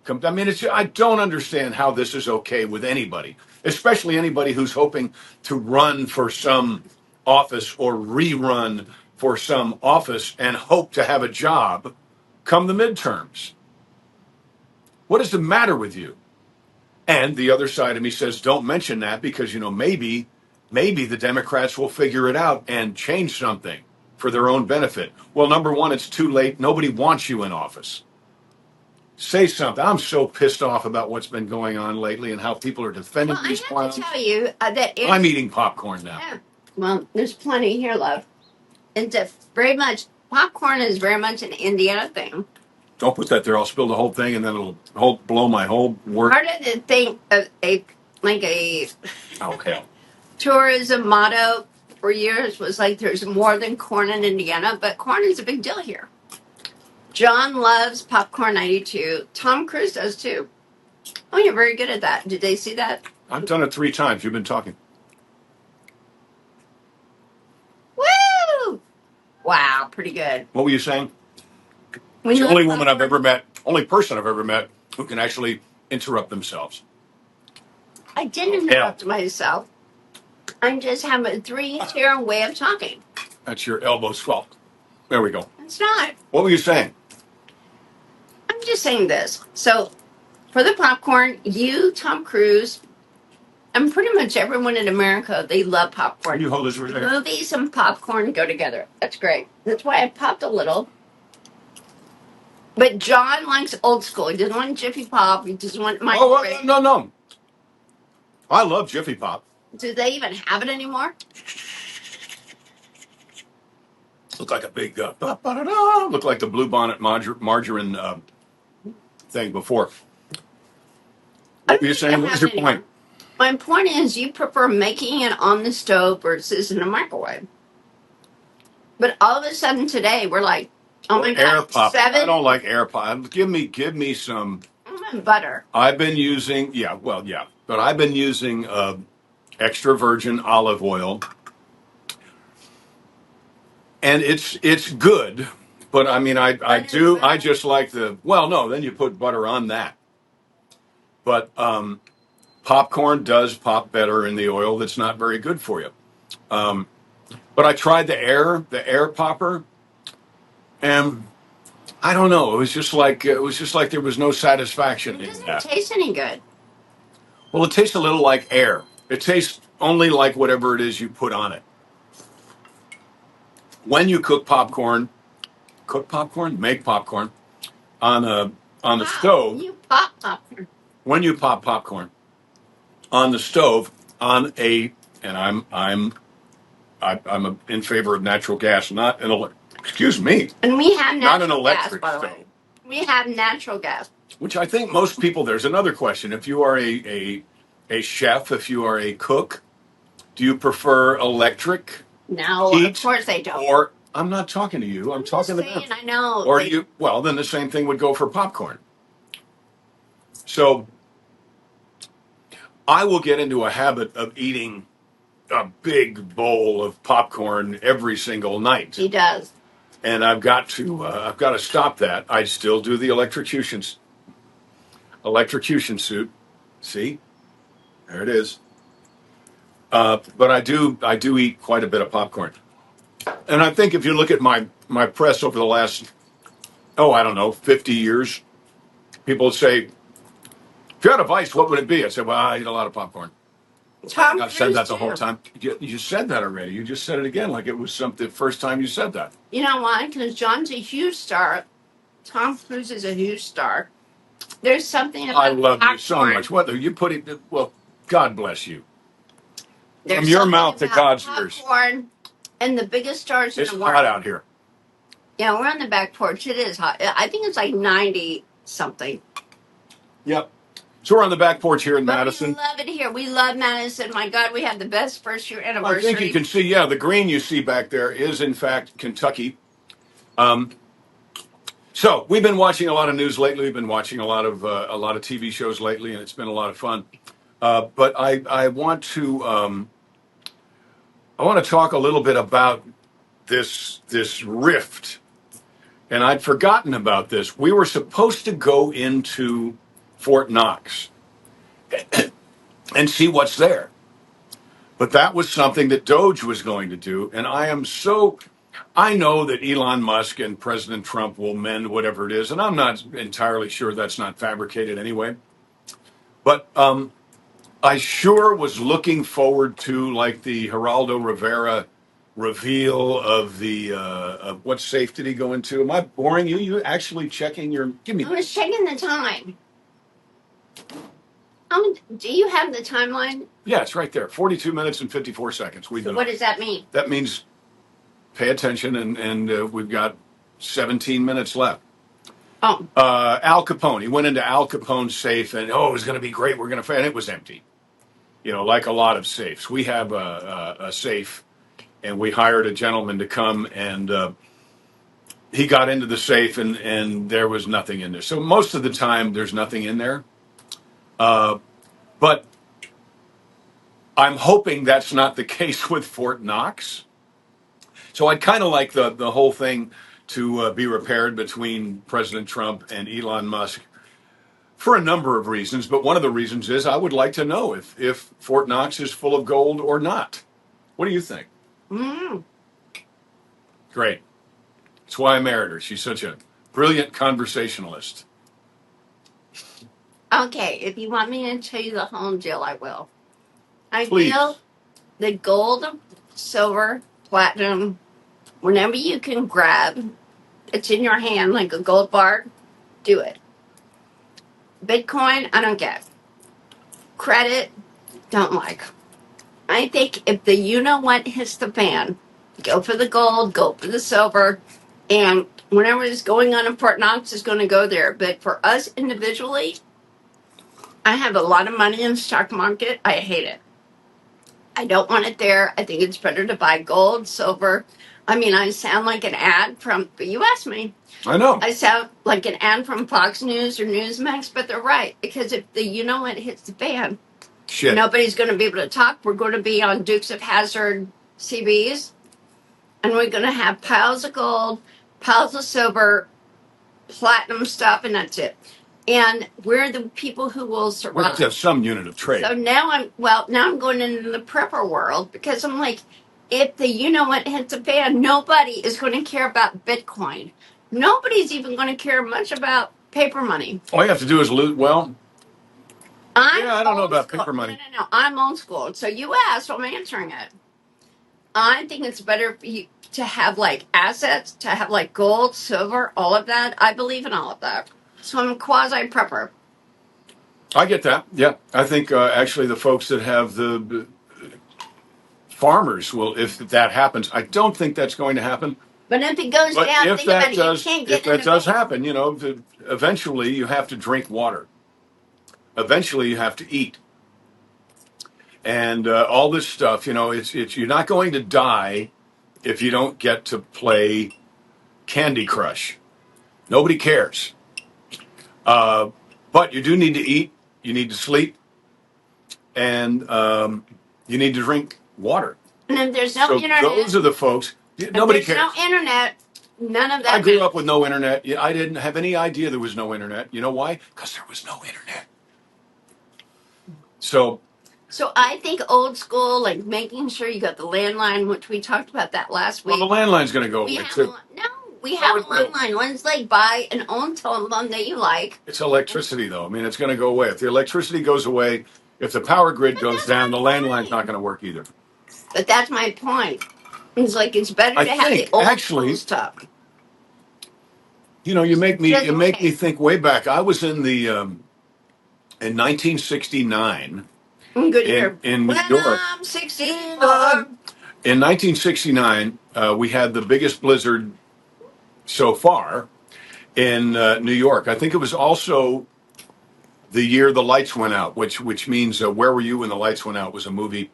I mean, I don't understand how this is okay with anybody, especially anybody who's hoping to run for some office or rerun for some office and hope to have a job come the midterms. What is the matter with you? And the other side of me says, don't mention that because, maybe the Democrats will figure it out and change something for their own benefit. Well, number one, it's too late. Nobody wants you in office. Say something. I'm so pissed off about what's been going on lately and how people are defending these clowns. I have to tell you that I'm eating popcorn now. Yeah. Well, there's plenty here, love. It's very much, popcorn is very much an Indiana thing. Don't put that there. I'll spill the whole thing and then it'll blow my whole work. Part of the thing of a tourism motto for years was like there's more than corn in Indiana, but corn is a big deal here. John loves Popcorn 92. Tom Cruise does too. Oh, you're very good at that. Did they see that? I've done it 3 times. You've been talking. Woo! Wow, pretty good. What were you saying? It's the only woman I've ever met, only person I've ever met who can actually interrupt themselves. I didn't interrupt myself. I'm just having a 3-tier way of talking. That's your elbow's fault. There we go. It's not. What were you saying? I'm just saying this. So, for the popcorn, you, Tom Cruise, and pretty much everyone in America, they love popcorn. Can you hold this for a second? Movies and popcorn go together. That's great. That's why I popped a little. But John likes old school. He doesn't want Jiffy Pop. He doesn't want microwave. Oh, no. I love Jiffy Pop. Do they even have it anymore? Look like a big, look like the Bluebonnet margarine thing before. What were you saying? What was your point? My point is you prefer making it on the stove versus in a microwave. But all of a sudden today, we're like, oh my God, air pop. 7? I don't like air pop. Give me some butter. I've been using, but I've been using extra virgin olive oil. And it's good But I mean, I Butter is do. I better. just like the. Well, no, then you put butter on that. But popcorn does pop better in the oil. That's not very good for you. Um, but I tried the air popper, and I don't know. It was just like there was no satisfaction It in doesn't that. taste any good. Well, it tastes a little like air. It tastes only like whatever it is you put on it. When you make popcorn on the Wow, stove. you pop popcorn. When you pop popcorn on the stove on a, and I'm in favor of natural gas, not excuse me, And we have not an natural gas, electric by the stove. way. We have natural gas. Which I think most people. There's another question: if you are a chef, if you are a cook, do you prefer electric No, of heat, course they don't. or I'm not talking to you. I'm just talking to them. saying, I know. Or do you? Well, then the same thing would go for popcorn. So I will get into a habit of eating a big bowl of popcorn every single night, He does. and I've got to stop that. I still do the electrocution suit. See, there it is. But I do eat quite a bit of popcorn, and I think if you look at my press over the last, I don't know, 50 years, people say, if you had a vice, what would it be? I said, well, I eat a lot of popcorn. Tom I've said Cruise that the whole too. time. You said that already. You just said it again, like it was the first time you said that. You know why? Because John's a huge star. Tom Cruise is a huge star. There's something about I love popcorn. you so much. What are you putting? Well, God bless you. There's From your something mouth to about God's ears. popcorn and the biggest stars It's in the world. hot out here. Yeah, we're on the back porch. It is hot. I think it's like 90 something. Yep. So we're on the back porch here in But Madison. we love it here. We love Madison. My God, we have the best first year anniversary. I think you can see, the green you see back there is in fact Kentucky. So we've been watching a lot of news lately. We've been watching a lot of TV shows lately, and it's been a lot of fun. But I want to talk a little bit about this rift, and I'd forgotten about this. We were supposed to go into Fort Knox and see what's there, but that was something that Doge was going to do, and I know that Elon Musk and President Trump will mend whatever it is, and I'm not entirely sure that's not fabricated anyway. But I sure was looking forward to like the Geraldo Rivera reveal of the of what safe did he go into? Am I boring you? You actually checking your? Give me. I was checking the time. Do you have the timeline? Yeah, it's right there. 42 minutes and 54 seconds. So what does that mean? That means pay attention, and we've got 17 minutes left. Oh. Al Capone. He went into Al Capone's safe, and it was going to be great. We're going to, and it was empty. Like a lot of safes. We have a safe, and we hired a gentleman to come, and he got into the safe, and there was nothing in there. So most of the time, there's nothing in there. But I'm hoping that's not the case with Fort Knox. So I'd kind of like the whole thing to be repaired between President Trump and Elon Musk for a number of reasons. But one of the reasons is I would like to know if Fort Knox is full of gold or not. What do you think? Great. That's why I married her. She's such a brilliant conversationalist. Okay, if you want me to tell you the whole deal, I will. I Please. feel the gold, silver, platinum, whenever you can grab, it's in your hand like a gold bar, do it. Bitcoin, I don't get. Credit, don't like. I think if the you-know-what hits the fan, go for the gold, go for the silver, and whatever is going on in Fort Knox is going to go there. But for us individually, I have a lot of money in the stock market. I hate it. I don't want it there. I think it's better to buy gold, silver. I mean, I sound like an ad but you asked me. I know. I sound like an ad from Fox News or Newsmax, but they're right. Because if the you-know-what hits the fan, nobody's going to be able to talk. We're going to be on Dukes of Hazzard CBs, and we're going to have piles of gold, piles of silver, platinum stuff, and that's it. And we're the people who will survive. We have to have some unit of trade. So now I'm going into the prepper world because I'm like, if the what hits the fan, nobody is going to care about Bitcoin. Nobody's even going to care much about paper money. All you have to do is lose. Well, I don't know about school. paper money. No. I'm old school. So you asked, so I'm answering it. I think it's better for you to have like assets, to have like gold, silver, all of that. I believe in all of that. So I'm a quasi prepper. I get that. Yeah, I think actually the folks that have the farmers will, if that happens. I don't think that's going to happen. But if it goes But down, if think about that it. does, You can't get if that into does Vegas. happen, eventually you have to drink water. Eventually you have to eat, and all this stuff. It's you're not going to die if you don't get to play Candy Crush. Nobody cares. But you do need to eat. You need to sleep, and you need to drink water. And if there's no internet, those are the folks. Nobody cares. No internet. None of that. I grew up with no internet. I didn't have any idea there was no internet. You know why? Because there was no internet. So I think old school, like making sure you got the landline, which we talked about that last week. Well, the landline's going to go away too. We have a landline. One's like buy an own telephone that you like. It's electricity, though. I mean, it's going to go away. If the electricity goes away, if the power grid goes down, the landline's not going to work either. But that's my point. It's like it's better to have the old school stuff. You make me think way back. I was in 1969 in New York. I'm 69. In 1969, we had the biggest blizzard so far in New York. I think it was also the year the lights went out, which means Where Were You When the Lights Went Out was a movie.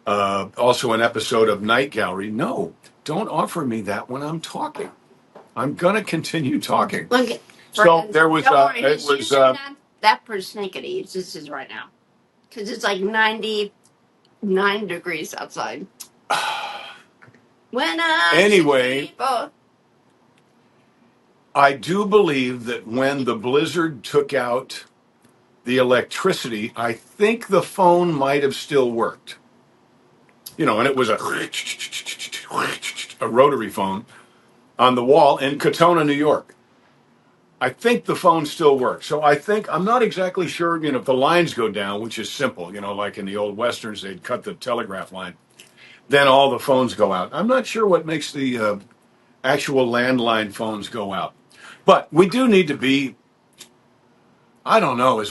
Also an episode of Night Gallery. No, don't offer me that when I'm talking. I'm gonna continue talking. Look, so there was it was that persnickety. It's just is right now because it's like 99 degrees outside. Anyway, I do believe that when the blizzard took out the electricity, I think the phone might have still worked. And it was a rotary phone on the wall in Katona, New York. I think the phone still works. So I'm not exactly sure, if the lines go down, which is simple, like in the old Westerns, they'd cut the telegraph line. Then all the phones go out. I'm not sure what makes the actual landline phones go out. But we do need to be, I don't know,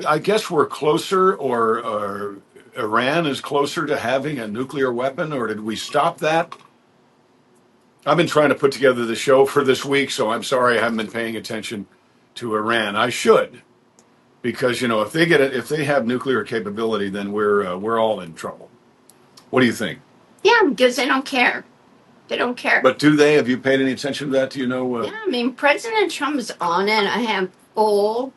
I guess we're closer or Iran is closer to having a nuclear weapon, or did we stop that? I've been trying to put together the show for this week, so I'm sorry I haven't been paying attention to Iran. I should, because if they have nuclear capability, then we're all in trouble. What do you think? Yeah, because they don't care. They don't care. But do they? Have you paid any attention to that? Do you know? Yeah, I mean, President Trump is on it. I have full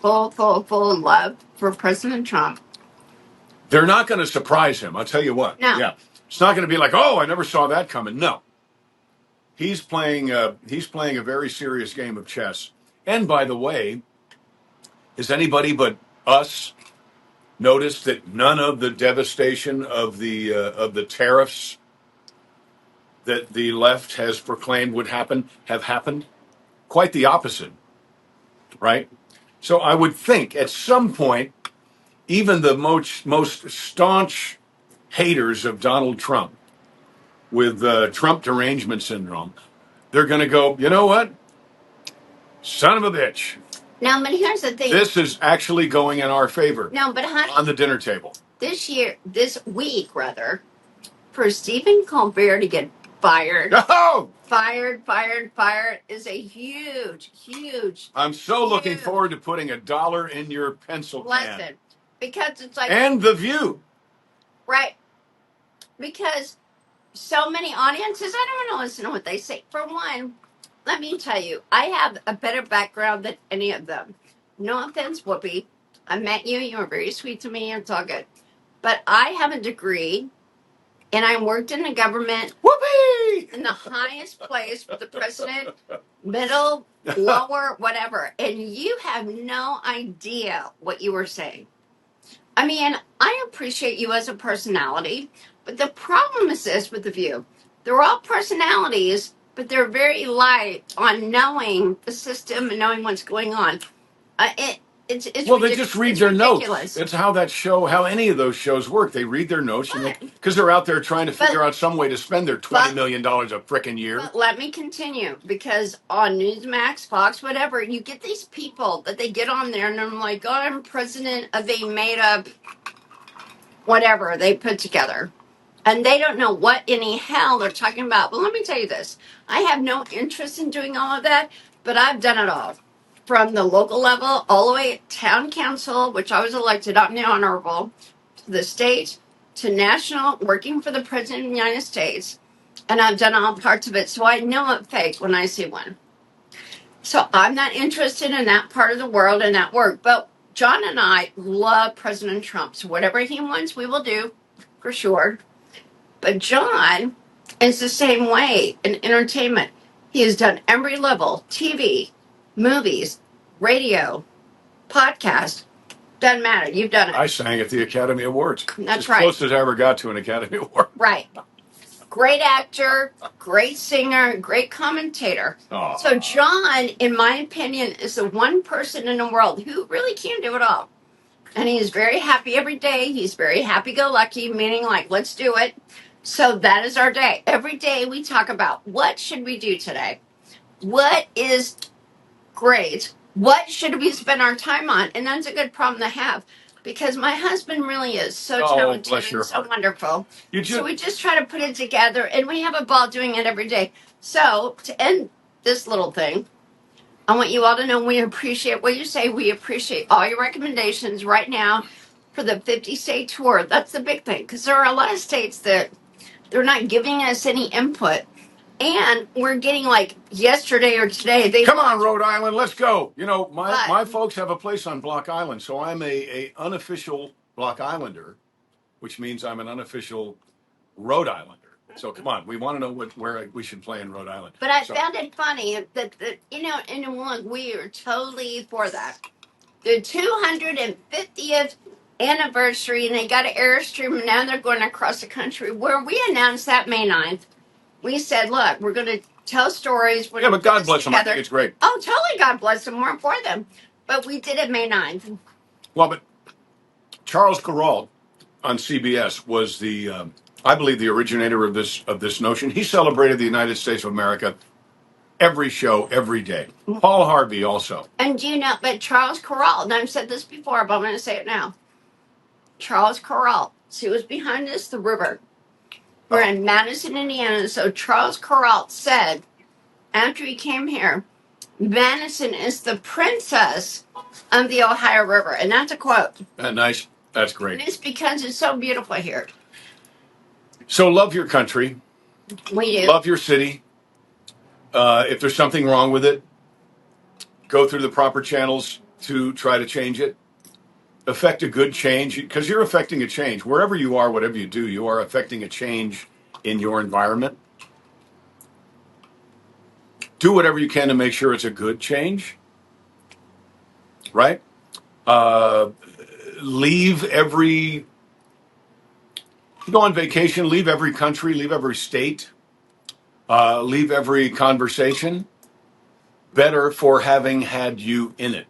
love for President Trump. They're not going to surprise him. I'll tell you what. No. Yeah, it's not going to be like, oh, I never saw that coming. No. He's playing a very serious game of chess. And by the way, has anybody but us noticed that none of the devastation of the tariffs that the left has proclaimed would happen have happened? Quite the opposite, right? So I would think at some point, even the most staunch haters of Donald Trump with Trump derangement syndrome, they're going to go, you know what? Son of a bitch. Now, but here's the thing. This is actually going in our favor. No, but honey, on the dinner table. This week, for Stephen Colbert to get fired. Oh! Fired is a huge. I'm so looking forward to putting $1 in your pencil can. Listen, because it's like. And The View. Right. Because so many audiences, I don't want to listen to what they say. For one, let me tell you, I have a better background than any of them. No offense, Whoopi. I met you. You were very sweet to me. It's all good. But I have a degree, and I worked in the government. Whoopi! in the highest place for the president, middle, lower, whatever. And you have no idea what you were saying. I mean, I appreciate you as a personality, but the problem is this with The View. They're all personalities, but they're very light on knowing the system and knowing what's going on. It's Well, they just read it's their ridiculous. notes. It's how that show, how any of those shows work. They read their notes, and because they're out there trying to figure out some way to spend their $20 million a frickin' year. But let me continue, because on Newsmax, Fox, whatever, you get these people that they get on there, and I'm like, oh, I'm president of a made up whatever they put together. And they don't know what any hell they're talking about. But let me tell you this. I have no interest in doing all of that, but I've done it all. From the local level, all the way at town council, which I was elected on the honorable, to the state, to national, working for the president of the United States. And I've done all parts of it. So I know it's fake when I see one. So I'm not interested in that part of the world and that work. But John and I love President Trump. So whatever he wants, we will do, for sure. But John is the same way in entertainment. He has done every level: TV, movies, radio, podcast. Doesn't matter. You've done it. I sang at the Academy Awards. That's as right. Close as I ever got to an Academy Award. Right. Great actor, great singer, great commentator. Aww. So John, in my opinion, is the one person in the world who really can do it all. And he's very happy every day. He's very happy-go-lucky, meaning like, let's do it. So that is our day. Every day we talk about what should we do today? What is great? What should we spend our time on? And that's a good problem to have, because my husband really is so talented and so wonderful. So we just try to put it together, and we have a ball doing it every day. So to end this little thing, I want you all to know we appreciate what you say. We appreciate all your recommendations right now for the 50-state tour. That's the big thing, because there are a lot of states that they're not giving us any input. And we're getting, like, yesterday or today. Come on, Rhode Island, let's go. You know, my folks have a place on Block Island, so I'm a unofficial Block Islander, which means I'm an unofficial Rhode Islander. So come on, we want to know where we should play in Rhode Island. But I found it funny that you know, and look, we are totally for that. The 250th anniversary, and they got an Airstream, and now they're going across the country. Where we announced that May 9th, we said, look, we're going to tell stories. But God bless them. I think it's great. Oh, totally, God bless them. We're for them. But we did it May 9th. Well, but Charles Kuralt on CBS was I believe, the originator of this notion. He celebrated the United States of America every show, every day. Paul Harvey also. And do you know, but Charles Kuralt, and I've said this before, but I'm going to say it now. Charles Kuralt, see what's behind this? The river. We're in Madison, Indiana. So Charles Kuralt said, after he came here, Madison is the princess of the Ohio River. And that's a quote. Nice. That's great. And it's because it's so beautiful here. So love your country. We do. Love your city. If there's something wrong with it, go through the proper channels to try to change it. Affect a good change, because you're affecting a change. Wherever you are, whatever you do, you are affecting a change in your environment. Do whatever you can to make sure it's a good change. Right? Leave every... Go on vacation, leave every country, leave every state, leave every conversation better for having had you in it.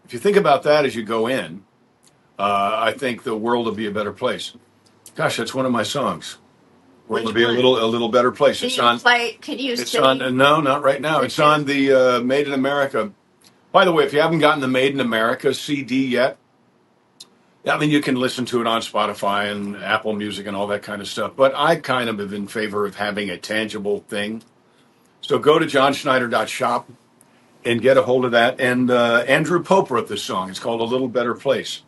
If you think about that as you go in, I think the world will be a better place. Gosh, that's one of my songs. World will be a little better place. It's on. It's on. No, not right now. It's on the Made in America. By the way, if you haven't gotten the Made in America CD yet, I mean, you can listen to it on Spotify and Apple Music and all that kind of stuff. But I kind of am in favor of having a tangible thing. So go to johnschneider.shop and get a hold of that. And Andrew Pope wrote this song. It's called A Little Better Place.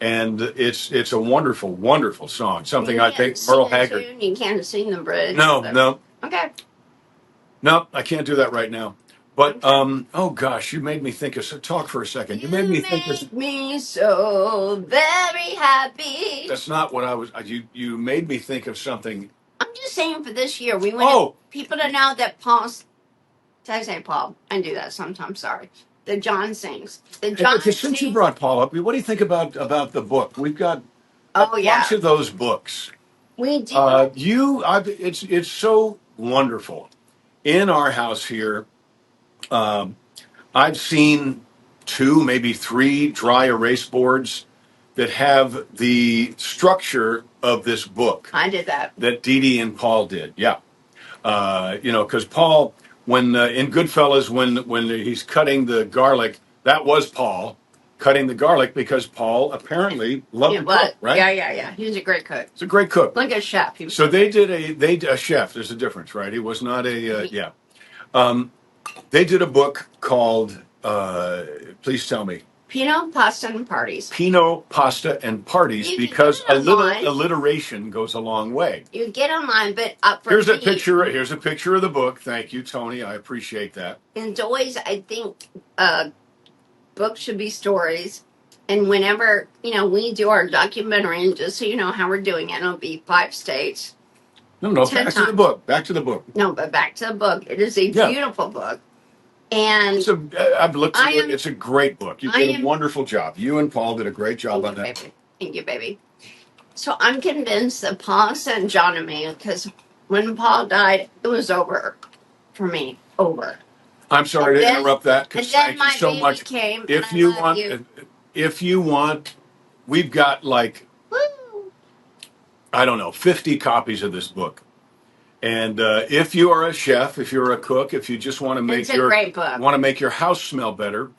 And it's a wonderful, wonderful song. Something I think Merle Haggard. You can't sing the bridge. No. Okay. No, I can't do that right now. But, oh gosh, you made me think of... Talk for a second. You made me think of... me so very happy. That's not what I was... You made me think of something just saying for this year, we want people to know that Paul's. Did I say Paul? I do that sometimes. Sorry. The John sings. The John. Okay, since you brought Paul up, what do you think about the book? We've got a bunch of those books. We do. It's so wonderful. In our house here, I've seen 2, maybe 3 dry erase boards that have the structure of this book. I did that. That Dee Dee and Paul did. Yeah. Because Paul, when in Goodfellas, when he's cutting the garlic, that was Paul cutting the garlic because Paul apparently loved to cook, right? Yeah. He was a great cook. He's a great cook. Like a chef. So they did a chef. There's a difference, right? He was not a They did a book called please tell me. Pinot, Pasta, and Parties. Pinot, Pasta, and Parties, because a little alliteration goes a long way. You get online, but up for Here's a picture of the book. Thank you, Tony. I appreciate that. And always, I think books should be stories. And whenever, we do our documentary, and just so you know how we're doing it, it'll be 5 states. No, back to the book. Back to the book. No, but back to the book. It is a beautiful book. And I've looked at it. It's a great book. You did a wonderful job. You and Paul did a great job on that. Thank you, baby. So I'm convinced that Paul sent John to me because when Paul died, it was over for me. Over. I'm sorry to interrupt that. And then my so baby much. came. If you want, we've got like, I don't know, 50 copies of this book. And if you are a chef, if you're a cook, if you just want to make your house smell better,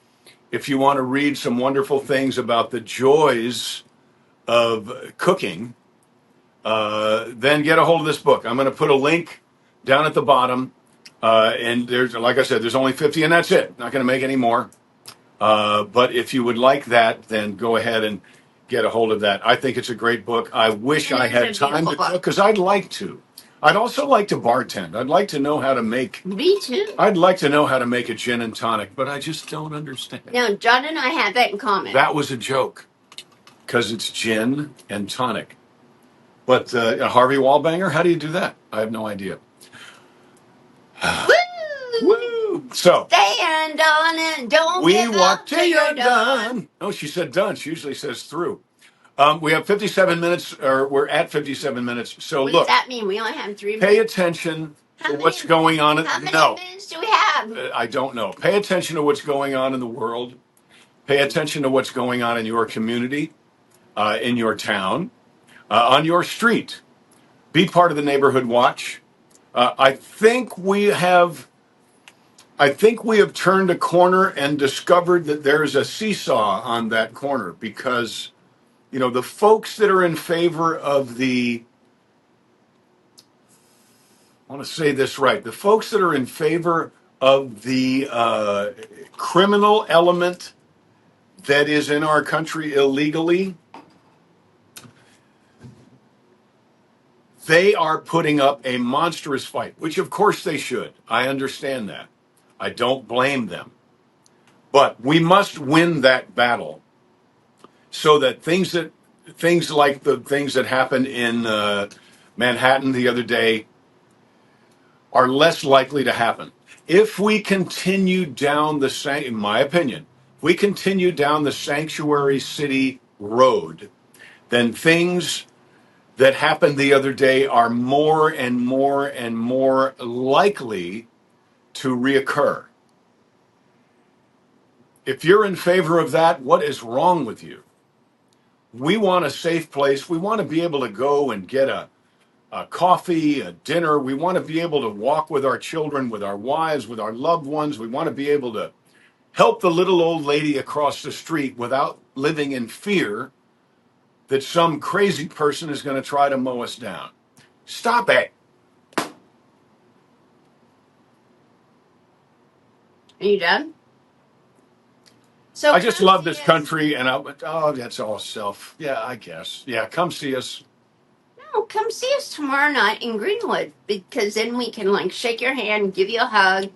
if you want to read some wonderful things about the joys of cooking, then get a hold of this book. I'm going to put a link down at the bottom. And there's, like I said, there's only 50, and that's it. Not going to make any more. But if you would like that, then go ahead and get a hold of that. I think it's a great book. I wish I had time to cook, because I'd like to. I'd also like to bartend. I'd like to know how to make. Me too. I'd like to know how to make a gin and tonic, but I just don't understand. No, John and I have that in common. That was a joke, because it's gin and tonic. But Harvey Wallbanger, how do you do that? I have no idea. Woo! So stand on it, don't we walk till you're done. Oh, she said done. She usually says through. We have 57 minutes, or we're at 57 minutes. So what look. Does that mean? We only have 3 minutes? Pay attention to what's going on. How many minutes do we have? I don't know. Pay attention to what's going on in the world. Pay attention to what's going on in your community, in your town, on your street. Be part of the neighborhood watch. I think we have turned a corner and discovered that there's a seesaw on that corner, because the folks that are in favor of I want to say this right. The folks that are in favor of the criminal element that is in our country illegally, they are putting up a monstrous fight, which of course they should. I understand that. I don't blame them. But we must win that battle so that things like the things that happened in Manhattan the other day are less likely to happen. If we continue down in my opinion, if we continue down the sanctuary city road, then things that happened the other day are more and more and more likely to reoccur. If you're in favor of that, what is wrong with you? We want a safe place. We want to be able to go and get a coffee, a dinner. We want to be able to walk with our children, with our wives, with our loved ones. We want to be able to help the little old lady across the street without living in fear that some crazy person is going to try to mow us down. Stop it. Are you done? So I just love this country, and that's all self. Yeah, I guess. Yeah, come see us. No, come see us tomorrow night in Greenwood, because then we can shake your hand, give you a hug,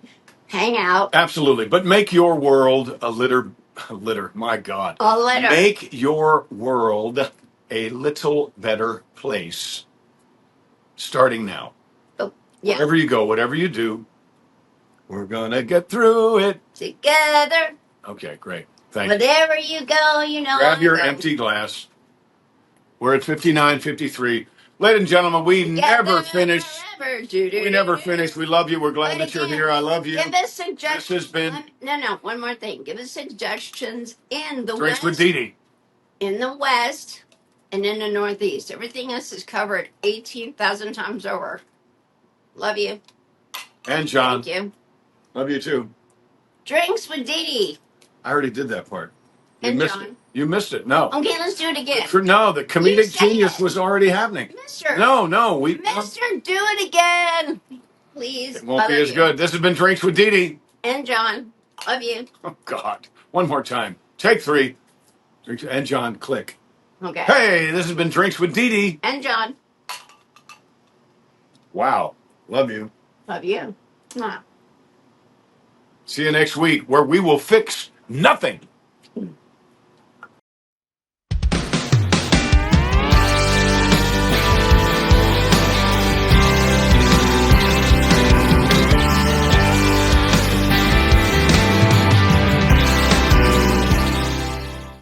hang out. Absolutely, but make your world a litter. My God, a litter. Make your world a little better place starting now. Oh, yeah. Wherever you go, whatever you do, we're going to get through it Together. Okay, great. Thank you. Wherever you go, you know. Grab I'm your going. empty glass. We're at 59:53. Ladies and gentlemen, we Together never finish. forever. We never finish. We love you. We're glad But that you're again, here. I love you. Give us suggestions. This has been No, one more thing. Give us suggestions in the Drinks West. with Dee Dee. In the West and in the Northeast. Everything else is covered 18,000 times over. Love you. And John. Thank you. Love you too. Drinks with Dee Dee. I already did that part. You And missed John. it. You missed it. No. Okay, let's do it again. No, the comedic genius was already happening. Mister. No. Mister, do it again. Please. It won't be as good. This has been Drinks with Dee Dee. And John. Love you. Oh, God. One more time. Take 3. Drinks and John, click. Okay. Hey, this has been Drinks with Dee Dee. And John. Wow. Love you. Love you. Mwah. See you next week where we will fix nothing.